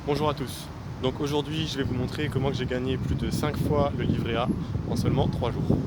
Bonjour à tous. Donc aujourd'hui, je vais vous montrer comment j'ai gagné plus de 5 fois le livret A en seulement 3 jours.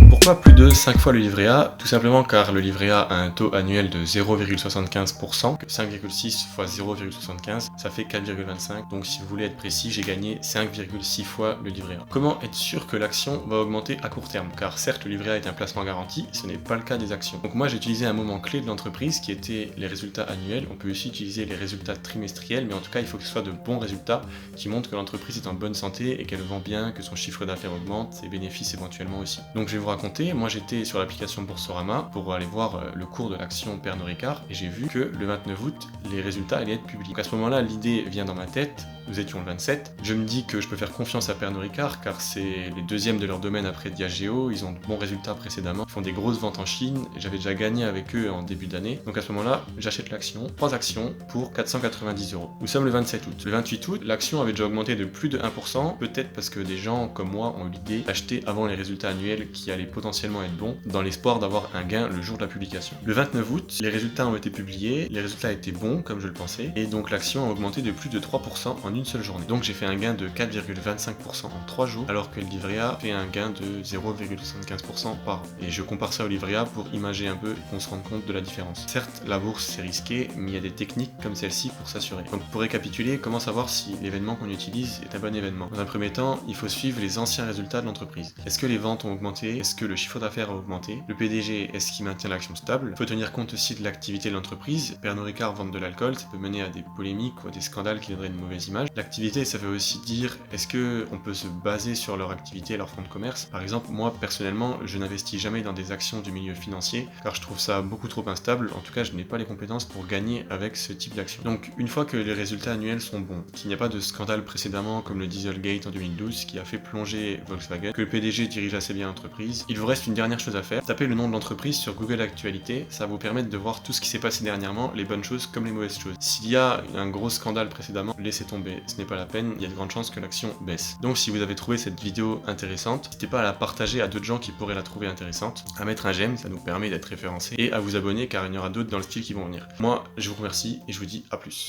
Pourquoi plus de 5 fois le livret A? Tout simplement car le livret A a un taux annuel de 0,75%, 5,6 fois 0,75, ça fait 4,25. Donc si vous voulez être précis, j'ai gagné 5,6 fois le livret A. Comment être sûr que l'action va augmenter à court terme? Car certes, le livret A est un placement garanti, ce n'est pas le cas des actions. Donc moi j'ai utilisé un moment clé de l'entreprise qui était les résultats annuels. On peut aussi utiliser les résultats trimestriels, mais en tout cas il faut que ce soit de bons résultats qui montrent que l'entreprise est en bonne santé et qu'elle vend bien, que son chiffre d'affaires augmente, ses bénéfices éventuellement aussi. Donc je vais vous raconter. Moi j'étais sur l'application Boursorama pour aller voir le cours de l'action Pernod Ricard et j'ai vu que le 29 août, les résultats allaient être publiés. Donc à ce moment-là, l'idée vient dans ma tête, nous étions le 27, je me dis que je peux faire confiance à Pernod Ricard car c'est les deuxièmes de leur domaine après Diageo, ils ont de bons résultats précédemment, ils font des grosses ventes en Chine, j'avais déjà gagné avec eux en début d'année, donc à ce moment-là, j'achète l'action, 3 actions pour 490 €. Nous sommes le 27 août. Le 28 août, l'action avait déjà augmenté de plus de 1%, peut-être parce que des gens comme moi ont eu l'idée d'acheter avant les résultats annuels qui allaient potentiellement être bons, dans l'espoir d'avoir un gain le jour de la publication. Le 29 août, les résultats ont été publiés, les résultats étaient bons comme je le pensais, et donc l'action a augmenté de plus de 3% en une seule journée. Donc j'ai fait un gain de 4,25% en 3 jours, alors que le livret A fait un gain de 0,75% par an. Et je compare ça au livret A pour imager un peu et qu'on se rende compte de la différence. Certes, la bourse c'est risqué, mais il y a des techniques comme celle-ci pour s'assurer. Donc pour récapituler, comment savoir si l'événement qu'on utilise est un bon événement? Dans un premier temps, il faut suivre les anciens résultats de l'entreprise. Est-ce que les ventes ont augmenté? Est-ce que le chiffre d'affaires a augmenté? Le PDG, est-ce qu'il maintient l'action stable? Il faut tenir compte aussi de l'activité de l'entreprise. Pernod Ricard vend de l'alcool, ça peut mener à des polémiques ou à des scandales qui donneraient une mauvaise image. L'activité, ça veut aussi dire, est-ce qu'on peut se baser sur leur activité, leur fonds de commerce? Par exemple, moi personnellement, je n'investis jamais dans des actions du milieu financier, car je trouve ça beaucoup trop instable. En tout cas, je n'ai pas les compétences pour gagner avec ce type d'action. Donc, une fois que les résultats annuels sont bons, qu'il n'y a pas de scandale précédemment comme le Dieselgate en 2012 qui a fait plonger Volkswagen, que le PDG dirige assez bien l'entreprise, il vous reste une dernière chose à faire. Tapez le nom de l'entreprise sur Google Actualité, ça va vous permettre de voir tout ce qui s'est passé dernièrement, les bonnes choses comme les mauvaises choses. S'il y a un gros scandale précédemment, laissez tomber, ce n'est pas la peine, il y a de grandes chances que l'action baisse. Donc si vous avez trouvé cette vidéo intéressante, n'hésitez pas à la partager à d'autres gens qui pourraient la trouver intéressante, à mettre un j'aime, ça nous permet d'être référencés, et à vous abonner car il y en aura d'autres dans le style qui vont venir. Moi, je vous remercie et je vous dis à plus.